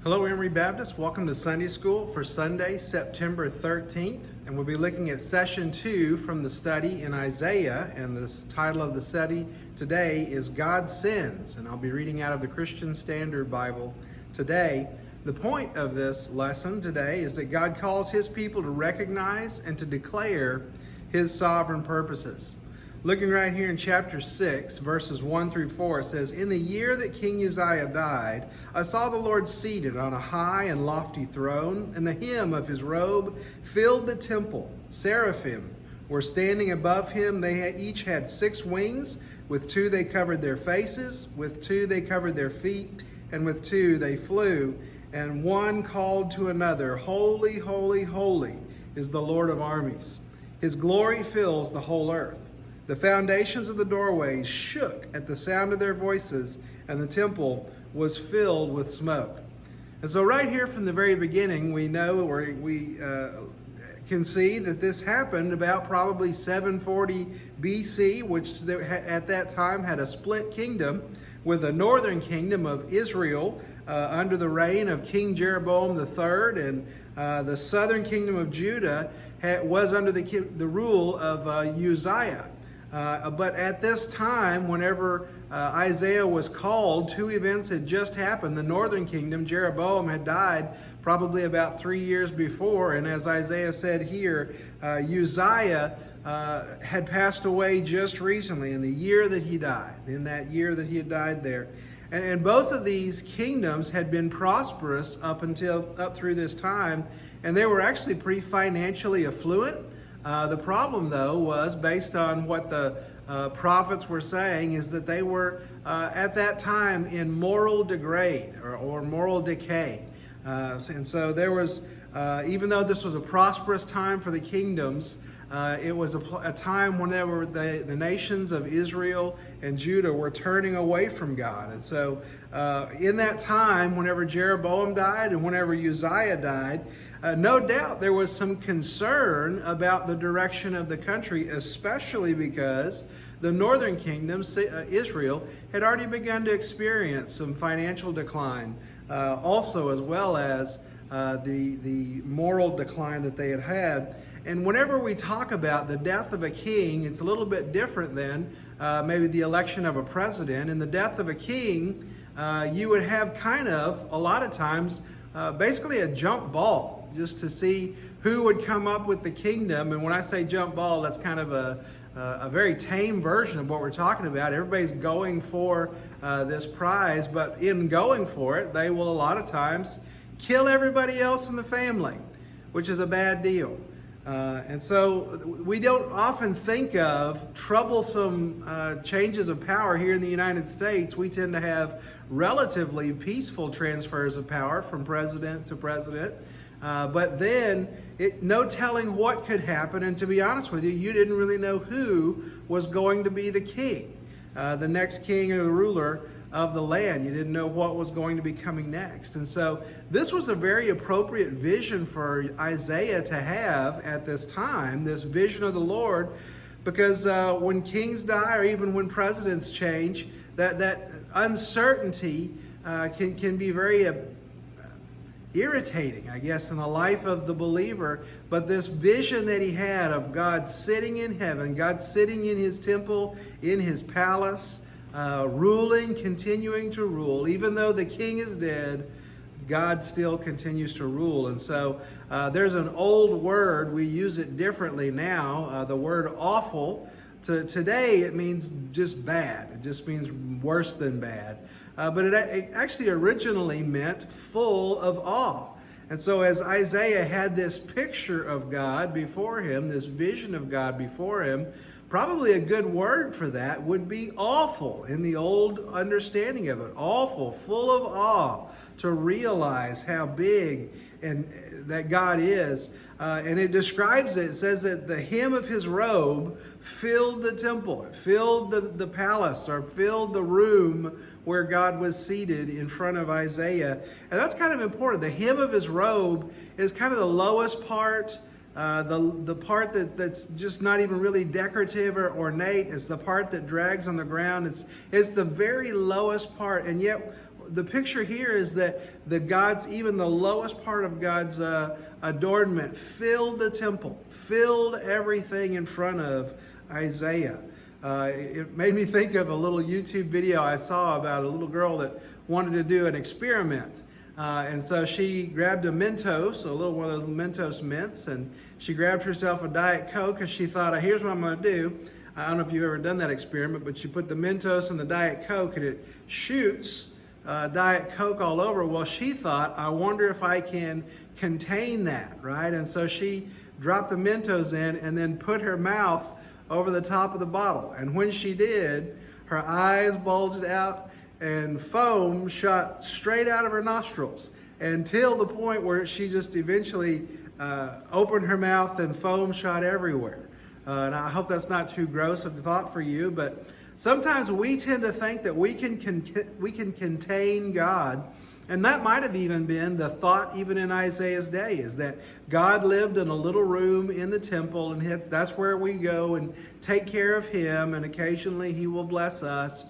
Hello, Emory Baptist. Welcome to Sunday School for Sunday, September 13th. And we'll be looking at session 2 from the study in Isaiah. And the title of the study today is God Sins. And I'll be reading out of the Christian Standard Bible today. The point of this lesson today is that God calls His people to recognize and to declare His sovereign purposes. Looking right here in chapter 6, verses 1 through 4, it says, "In the year that King Uzziah died, I saw the Lord seated on a high and lofty throne, and the hem of his robe filled the temple. Seraphim were standing above him. They each had 6 wings. With 2 they covered their faces, with 2 they covered their feet, and with 2 they flew. And one called to another, 'Holy, holy, holy is the Lord of armies. His glory fills the whole earth.' The foundations of the doorways shook at the sound of their voices, and the temple was filled with smoke." And so right here from the very beginning, we know, or we can see that this happened about probably 740 BC, which at that time had a split kingdom, with the northern kingdom of Israel under the reign of King Jeroboam III, and the southern kingdom of Judah was under the rule of Uzziah. But at this time, whenever Isaiah was called, 2 events had just happened. The northern kingdom, Jeroboam, had died probably about 3 years before. And as Isaiah said here, Uzziah had passed away just recently in the year that he died, in that year that he had died there. And both of these kingdoms had been prosperous up through this time, and they were actually pretty financially affluent. The problem, though, was based on what the prophets were saying, is that they were at that time in moral degrade or moral decay. And so there was, even though this was a prosperous time for the kingdoms, it was a time whenever the nations of Israel and Judah were turning away from God. And so in that time, whenever Jeroboam died and whenever Uzziah died, no doubt there was some concern about the direction of the country, especially because the northern kingdom, Israel, had already begun to experience some financial decline, also as well as the moral decline that they had had. And whenever we talk about the death of a king, it's a little bit different than maybe the election of a president. In the death of a king, you would have kind of, a lot of times, basically a jump ball, just to see who would come up with the kingdom. And when I say jump ball, that's kind of a very tame version of what we're talking about. Everybody's going for this prize, but in going for it, they will a lot of times kill everybody else in the family, which is a bad deal. And so we don't often think of troublesome changes of power here in the United States. We tend to have relatively peaceful transfers of power from president to president. But then, no telling what could happen. And to be honest with you, you didn't really know who was going to be the king, the next king or the ruler of the land. You didn't know what was going to be coming next. And so this was a very appropriate vision for Isaiah to have at this time, this vision of the Lord, because when kings die or even when presidents change, that uncertainty can be very irritating, I guess, in the life of the believer. But this vision that he had of God sitting in heaven, God sitting in His temple, in His palace, ruling, continuing to rule. Even though the king is dead, God still continues to rule. And so there's an old word, we use it differently now, the word awful. Today it means just bad. It just means worse than bad. But it actually originally meant full of awe. And so as Isaiah had this picture of God before him, this vision of God before him, probably a good word for that would be awful in the old understanding of it. Awful, full of awe, to realize how big and that God is. And it describes it. It says that the hem of His robe filled the temple, filled the palace, or filled the room where God was seated in front of Isaiah. And that's kind of important. The hem of His robe is kind of the lowest part, the part that's just not even really decorative or ornate. It's the part that drags on the ground. It's the very lowest part. And yet the picture here is that even the lowest part of God's adornment filled the temple, filled everything in front of Isaiah. It made me think of a little YouTube video I saw about a little girl that wanted to do an experiment. And so she grabbed a Mentos, one of those Mentos mints, and she grabbed herself a Diet Coke, and she thought, here's what I'm going to do. I don't know if you've ever done that experiment, but you put the Mentos in the Diet Coke, and it shoots Diet Coke all over. Well, she thought, I wonder if I can contain that, right? And so she dropped the Mentos in and then put her mouth over the top of the bottle. And when she did, her eyes bulged out and foam shot straight out of her nostrils until the point where she just eventually opened her mouth and foam shot everywhere. And I hope that's not too gross of a thought for you, but sometimes we tend to think that we can contain God. And that might have even been the thought even in Isaiah's day, is that God lived in a little room in the temple, and that's where we go and take care of him, and occasionally he will bless us.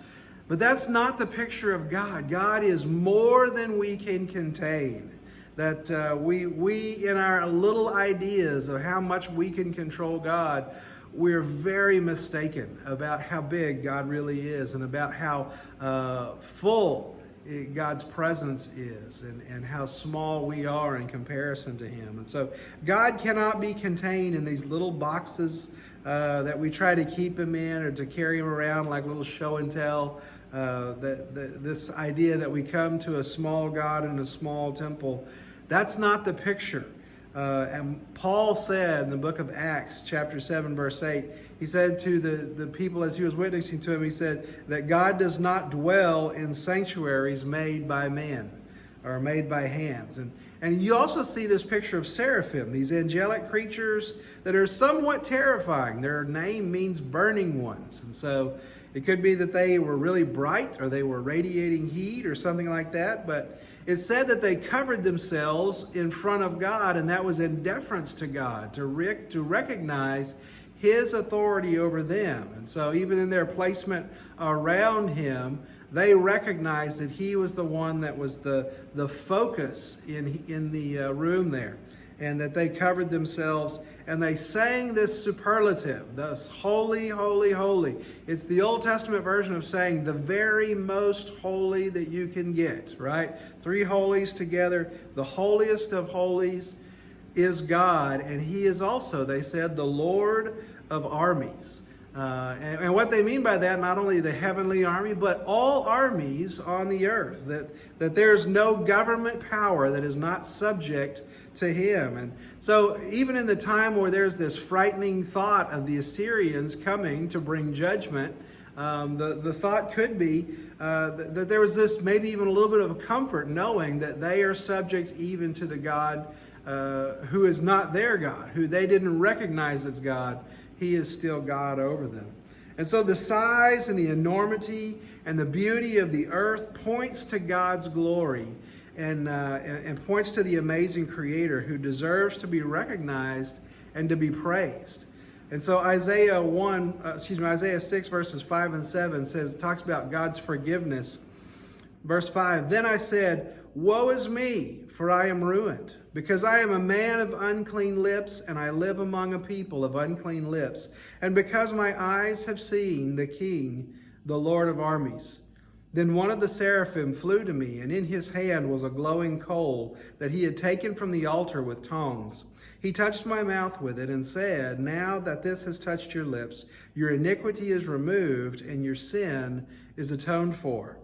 But that's not the picture of God. God is more than we can contain. That we in our little ideas of how much we can control God, we're very mistaken about how big God really is, and about how full God's presence is, and how small we are in comparison to him. And so God cannot be contained in these little boxes that we try to keep him in, or to carry him around like little show and tell. This idea that we come to a small God in a small temple, that's not the picture. And Paul said in the book of Acts, chapter 7, verse 8, he said to the people as he was witnessing to him, he said that God does not dwell in sanctuaries made by man or made by hands. And you also see this picture of seraphim, these angelic creatures that are somewhat terrifying. Their name means burning ones. And so it could be that they were really bright, or they were radiating heat or something like that. But it said that they covered themselves in front of God, and that was in deference to God, to recognize his authority over them. And so even in their placement around him, they recognized that he was the one that was the focus in the room there, and that they covered themselves, and they sang this superlative, thus holy, holy, holy. It's the Old Testament version of saying the very most holy that you can get, right? Three holies together. The holiest of holies is God, and he is also, they said, the Lord of armies. And what they mean by that, not only the heavenly army, but all armies on the earth, that there's no government power that is not subject to him. And so even in the time where there's this frightening thought of the Assyrians coming to bring judgment, the thought could be that there was this maybe even a little bit of comfort knowing that they are subject even to the God who is not their God, who they didn't recognize as God. He is still God over them. And so the size and the enormity and the beauty of the earth points to God's glory, and points to the amazing Creator who deserves to be recognized and to be praised. And so Isaiah 6 verses 5 and 7 talks about God's forgiveness. Verse 5, "Then I said, woe is me, for I am ruined, because I am a man of unclean lips, and I live among a people of unclean lips, and because my eyes have seen the King, the Lord of armies." Then one of the seraphim flew to me, and in his hand was a glowing coal that he had taken from the altar with tongs. He touched my mouth with it and said, "Now that this has touched your lips, your iniquity is removed and your sin is atoned for."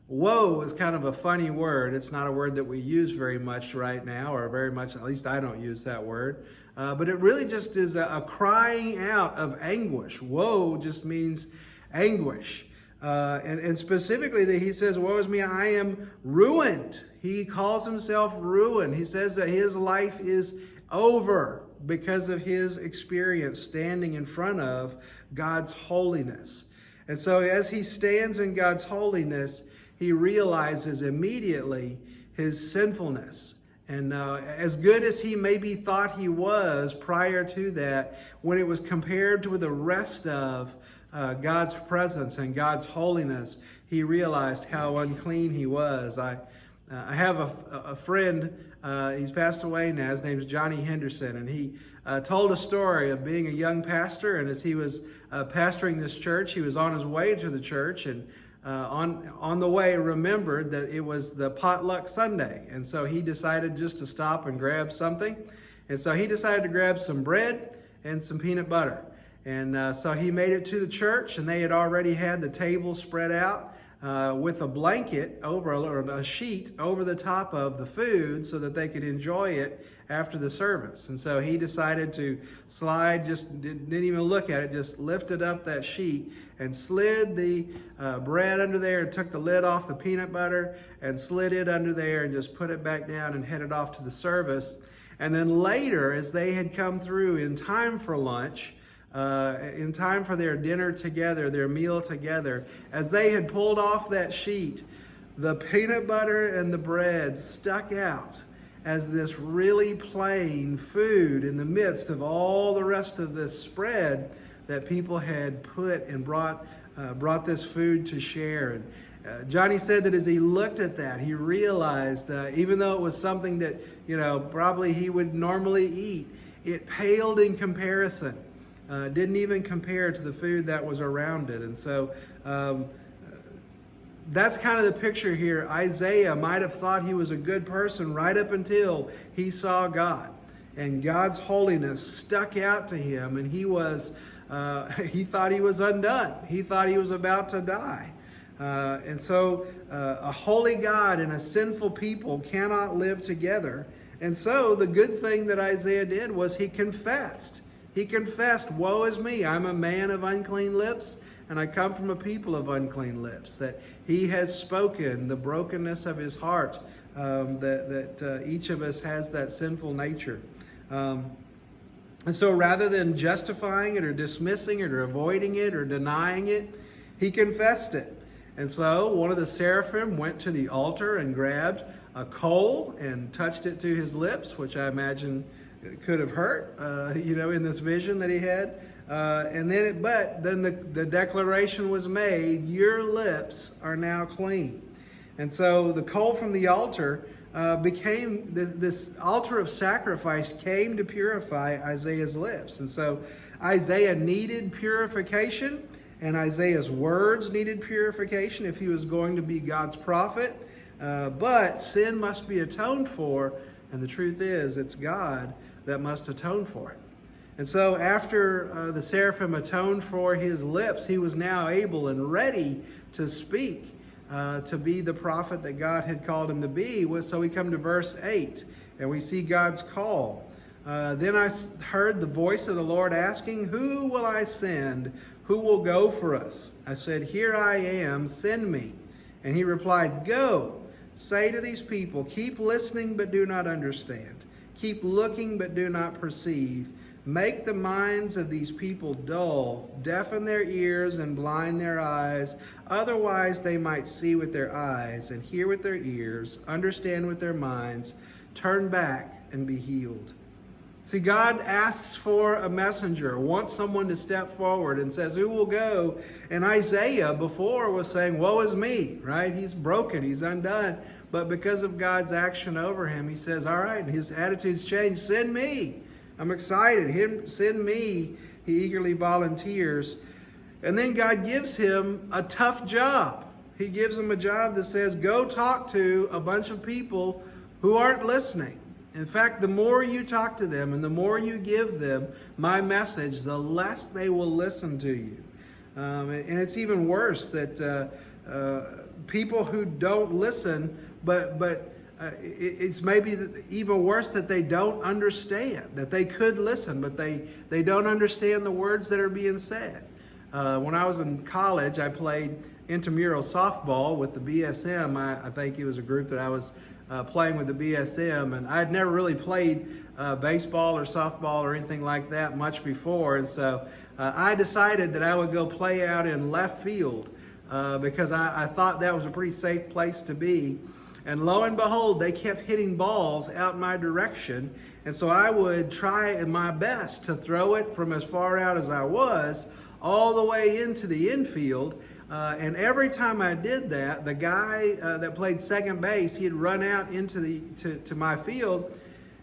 Woe is kind of a funny word. It's not a word that we use very much right now, or very much, at least I don't use that word. But it really just is a crying out of anguish. Woe just means anguish. And specifically that he says, woe is me, I am ruined. He calls himself ruined. He says that his life is over because of his experience standing in front of God's holiness. And so as he stands in God's holiness, he realizes immediately his sinfulness. And as good as he maybe thought he was prior to that, when it was compared to the rest of God's presence and God's holiness, he realized how unclean he was. I have a friend, he's passed away now, his name's Johnny Henderson, and he told a story of being a young pastor, and as he was pastoring this church, he was on his way to the church, and on the way remembered that it was the potluck Sunday, and so he decided just to stop and grab something, and so he decided to grab some bread and some peanut butter. And so he made it to the church, and they had already had the table spread out with a blanket or a sheet over the top of the food so that they could enjoy it after the service. And so he decided to slide, just didn't even look at it, just lifted up that sheet and slid the bread under there and took the lid off the peanut butter and slid it under there and just put it back down and headed off to the service. And then later, as they had come through in time for lunch, in time for their dinner together, their meal together, as they had pulled off that sheet, the peanut butter and the bread stuck out as this really plain food in the midst of all the rest of this spread that people had put and brought this food to share. And Johnny said that as he looked at that, he realized, even though it was something that, probably he would normally eat, it paled in comparison. Didn't even compare to the food that was around it. And so that's kind of the picture here. Isaiah might have thought he was a good person right up until he saw God. And God's holiness stuck out to him, and he thought he was undone. He thought he was about to die. And so a holy God and a sinful people cannot live together. And so the good thing that Isaiah did was he confessed. He confessed, "Woe is me, I'm a man of unclean lips, and I come from a people of unclean lips." That he has spoken the brokenness of his heart, that each of us has that sinful nature. And so rather than justifying it or dismissing it or avoiding it or denying it, he confessed it. And so one of the seraphim went to the altar and grabbed a coal and touched it to his lips, which I imagine it could have hurt, in this vision that he had. But then the declaration was made, "Your lips are now clean." And so the coal from the altar became, this altar of sacrifice came to purify Isaiah's lips. And so Isaiah needed purification, and Isaiah's words needed purification if he was going to be God's prophet. But sin must be atoned for, and the truth is, it's God that must atone for it. And so after the seraphim atoned for his lips, he was now able and ready to speak, to be the prophet that God had called him to be. So we come to verse 8, and we see God's call. Then I heard the voice of the Lord asking, "Who will I send? Who will go for us?" I said, "Here I am, send me." And he replied, "Go, say to these people, keep listening but do not understand. Keep looking but do not perceive. Make the minds of these people dull, deafen their ears and blind their eyes. Otherwise they might see with their eyes and hear with their ears, understand with their minds, turn back and be healed." See, God asks for a messenger, wants someone to step forward and says, "Who will go?" And Isaiah before was saying, "Woe is me," right? He's broken, he's undone. But because of God's action over him, he says, "All right," his attitude's changed. "Send me. I'm excited. Send me." He eagerly volunteers. And then God gives him a tough job. He gives him a job that says, "Go talk to a bunch of people who aren't listening. In fact, the more you talk to them and the more you give them my message, the less they will listen to you." And it's even worse that people who don't listen, but it's maybe even worse that they don't understand, that they could listen, but they don't understand the words that are being said. When I was in college, I played intramural softball with the BSM. I think it was a group that I was playing with the BSM, and I had never really played baseball or softball or anything like that much before, and so I decided that I would go play out in left field because I thought that was a pretty safe place to be. And lo and behold, they kept hitting balls out my direction, and so I would try my best to throw it from as far out as I was all the way into the infield. And every time I did that, the guy that played second base, he'd run out into to my field.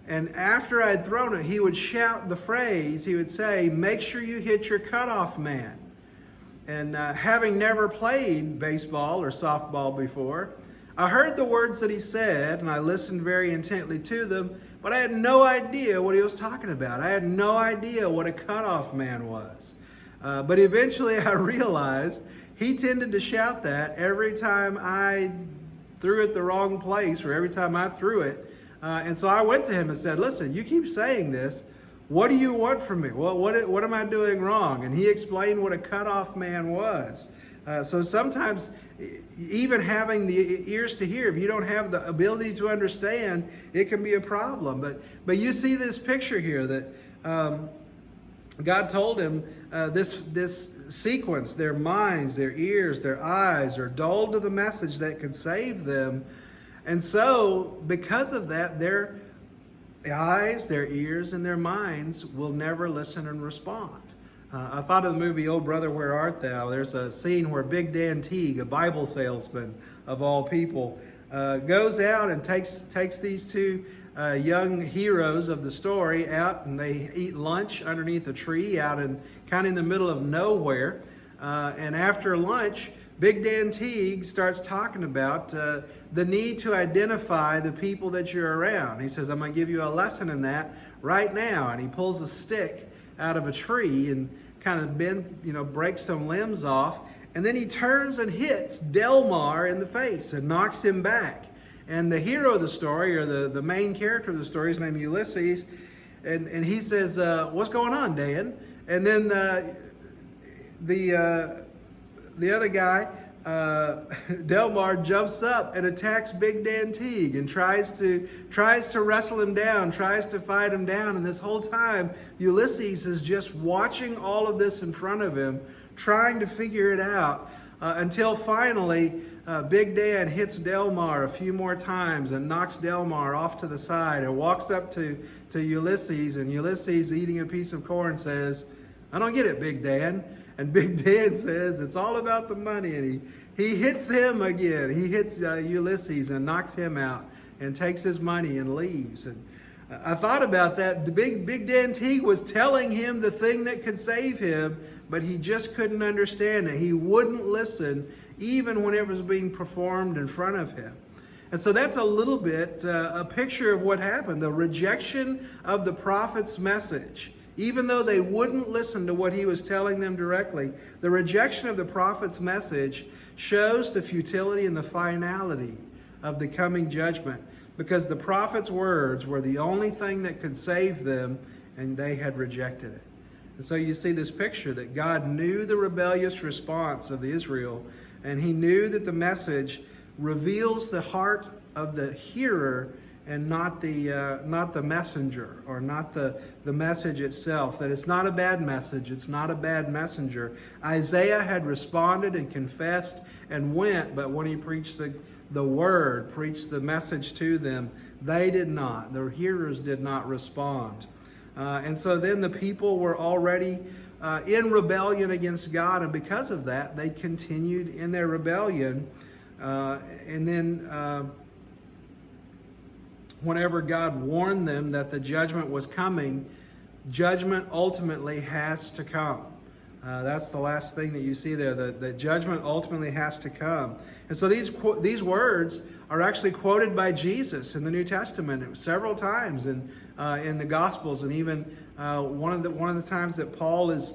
And after I'd thrown it, he would shout the phrase. He would say, "Make sure you hit your cutoff man." And having never played baseball or softball before, I heard the words that he said, and I listened very intently to them, but I had no idea what he was talking about. I had no idea what a cutoff man was. But eventually I realized he tended to shout that every time I threw it the wrong place, or every time I threw it. And so I went to him and said, "Listen, you keep saying this. What do you want from me? What am I doing wrong?" And he explained what a cutoff man was. So sometimes, even having the ears to hear, if you don't have the ability to understand, it can be a problem. But you see this picture here that God told him this sequence: their minds, their ears, their eyes are dulled to the message that could save them. And so, because of that, their eyes, their ears, and their minds will never listen and respond. I thought of the movie "Oh Brother, Where Art Thou?" There's a scene where Big Dan Teague, a Bible salesman of all people, goes out and takes these two young heroes of the story out, and they eat lunch underneath a tree out in kind of in the middle of nowhere. And after lunch, Big Dan Teague starts talking about the need to identify the people that you're around. He says, "I'm going to give you a lesson in that right now." And he pulls a stick out of a tree and kind of breaks some limbs off. And then he turns and hits Delmar in the face and knocks him back. And the hero of the story, or the main character of the story, is named Ulysses. And he says, "What's going on, Dan?" And then the other guy, Delmar, jumps up and attacks Big Dan Teague and tries to wrestle him down, tries to fight him down. And this whole time, Ulysses is just watching all of this in front of him, trying to figure it out, until finally Big Dan hits Delmar a few more times and knocks Delmar off to the side and walks up to Ulysses. And Ulysses, eating a piece of corn, says, "I don't get it, Big Dan." And Big Dan says, "It's all about the money." And he hits him again. He hits Ulysses and knocks him out and takes his money and leaves. And I thought about that. The Big Dan Teague was telling him the thing that could save him, but he just couldn't understand it. He wouldn't listen, even when it was being performed in front of him. And so that's a little bit a picture of what happened. The rejection of the prophet's message. Even though they wouldn't listen to what he was telling them directly, the rejection of the prophet's message shows the futility and the finality of the coming judgment, because the prophet's words were the only thing that could save them, and they had rejected it. And so you see this picture that God knew the rebellious response of Israel, and he knew that the message reveals the heart of the hearer and not the messenger, or not the message itself. That it's not a bad message, it's not a bad messenger. Isaiah had responded and confessed and went, but when he preached the word, preached the message to them, they did not. The hearers did not respond. And so then the people were already in rebellion against God, and because of that, they continued in their rebellion. And then whenever God warned them that the judgment was coming, judgment ultimately has to come. That's the last thing that you see there. The judgment ultimately has to come. And so these words are actually quoted by Jesus in the New Testament several times in the Gospels, and even one of the times that Paul is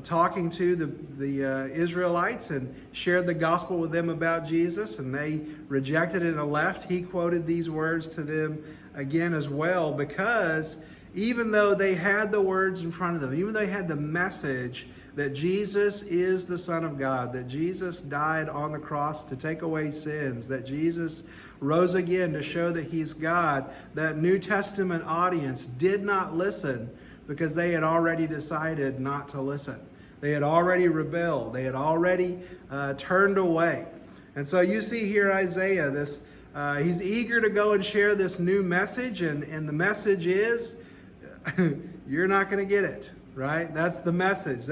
talking to the Israelites and shared the gospel with them about Jesus, and they rejected it and left. He quoted these words to them again as well, because even though they had the words in front of them, even though they had the message that Jesus is the Son of God, that Jesus died on the cross to take away sins, that Jesus rose again to show that he's God, that New Testament audience did not listen, because they had already decided not to listen. They had already rebelled. They had already turned away. And so you see here Isaiah, he's eager to go and share this new message, and the message is, you're not going to get it, right? That's the message.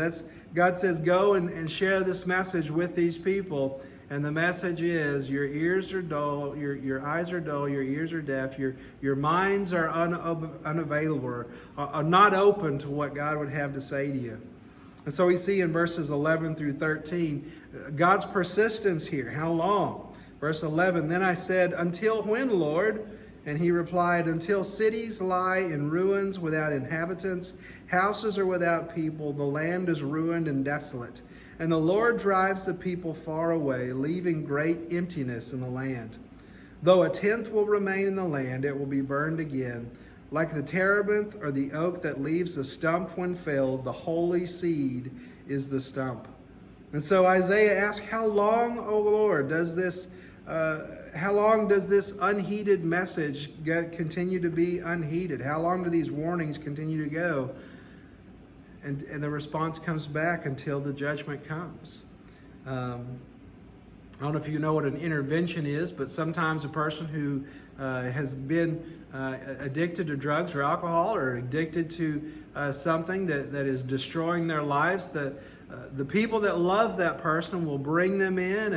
God says, go and share this message with these people. And the message is, your ears are dull, your eyes are dull, your ears are deaf, your minds are unavailable, are not open to what God would have to say to you. And so we see in verses 11 through 13, God's persistence here. How long? Verse 11, then I said, until when, Lord? And he replied, until cities lie in ruins without inhabitants, houses are without people, the land is ruined and desolate. And the Lord drives the people far away, leaving great emptiness in the land. Though a tenth will remain in the land, it will be burned again. Like the terebinth or the oak that leaves the stump when felled, the holy seed is the stump. And so Isaiah asks, how long, O Lord, does this unheeded message continue to be unheeded? How long do these warnings continue to go? And the response comes back until the judgment comes. I don't know if you know what an intervention is, but sometimes a person who has been addicted to drugs or alcohol or addicted to something that is destroying their lives, the people that love that person will bring them in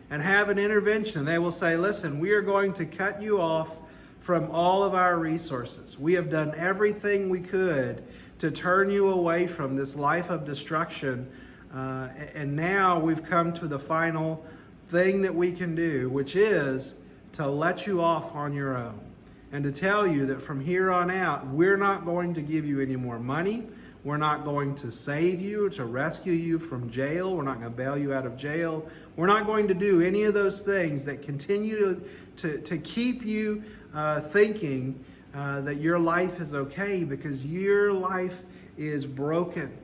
and have an intervention. They will say, listen, we are going to cut you off from all of our resources. We have done everything we could to turn you away from this life of destruction. And now we've come to the final thing that we can do, which is to let you off on your own and to tell you that from here on out, we're not going to give you any more money. We're not going to save you, to rescue you from jail. We're not going to bail you out of jail. We're not going to do any of those things that continue to keep you thinking that your life is okay, because your life is broken.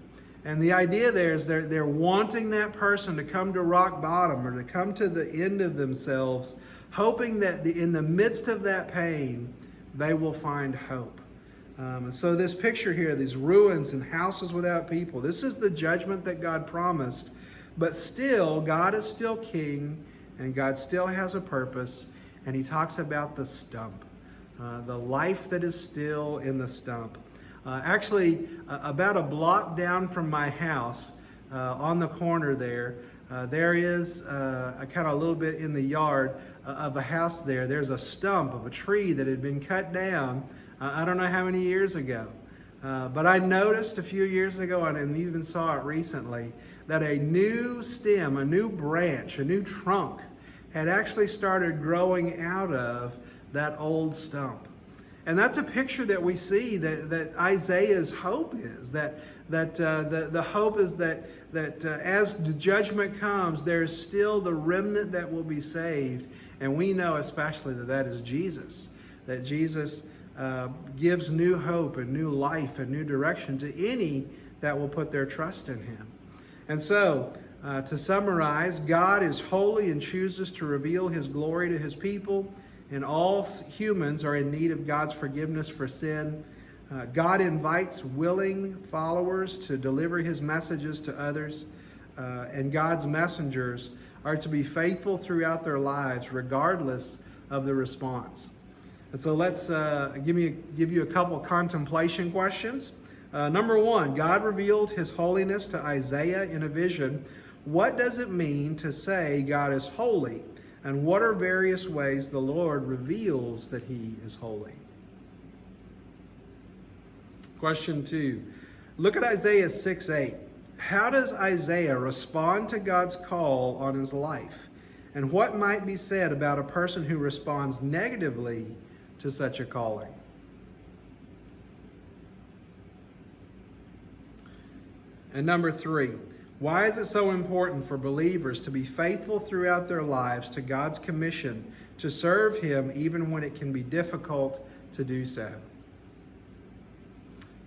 And the idea there is they're wanting that person to come to rock bottom or to come to the end of themselves, hoping that in the midst of that pain, they will find hope. So this picture here, these ruins and houses without people, this is the judgment that God promised. But still, God is still king, and God still has a purpose. And he talks about the stump, the life that is still in the stump. Actually, about a block down from my house, on the corner there is a kind of a little bit in the yard of a house there. There's a stump of a tree that had been cut down, I don't know how many years ago. But I noticed a few years ago, and even saw it recently, that a new stem, a new branch, a new trunk had actually started growing out of that old stump. And that's a picture that we see that Isaiah's hope is, that the hope is that as the judgment comes, there's still the remnant that will be saved. And we know especially that is Jesus, that Jesus gives new hope and new life and new direction to any that will put their trust in him. And so, to summarize, God is holy and chooses to reveal his glory to his people, and all humans are in need of God's forgiveness for sin. God invites willing followers to deliver his messages to others, and God's messengers are to be faithful throughout their lives, regardless of the response. And so let's give you a couple contemplation questions. Number one, God revealed his holiness to Isaiah in a vision. What does it mean to say God is holy? And what are various ways the Lord reveals that he is holy? Question 2. Look at Isaiah 6:8. How does Isaiah respond to God's call on his life? And what might be said about a person who responds negatively to such a calling? And number 3. Why is it so important for believers to be faithful throughout their lives to God's commission to serve him even when it can be difficult to do so?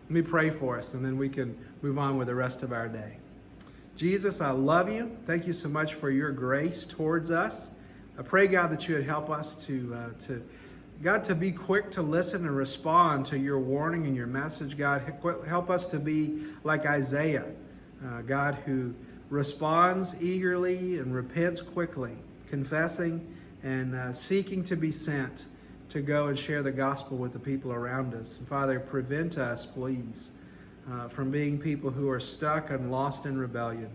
Let me pray for us, and then we can move on with the rest of our day. Jesus, I love you. Thank you so much for your grace towards us. I pray, God, that you would help us to be quick to listen and respond to your warning and your message. God, help us to be like Isaiah, God, who responds eagerly and repents quickly, confessing and seeking to be sent to go and share the gospel with the people around us. And Father, prevent us, please, from being people who are stuck and lost in rebellion.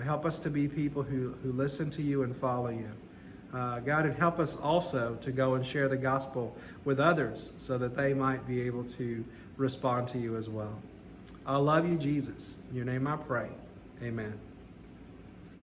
Help us to be people who listen to you and follow you. God, and help us also to go and share the gospel with others so that they might be able to respond to you as well. I love you, Jesus. In your name I pray. Amen.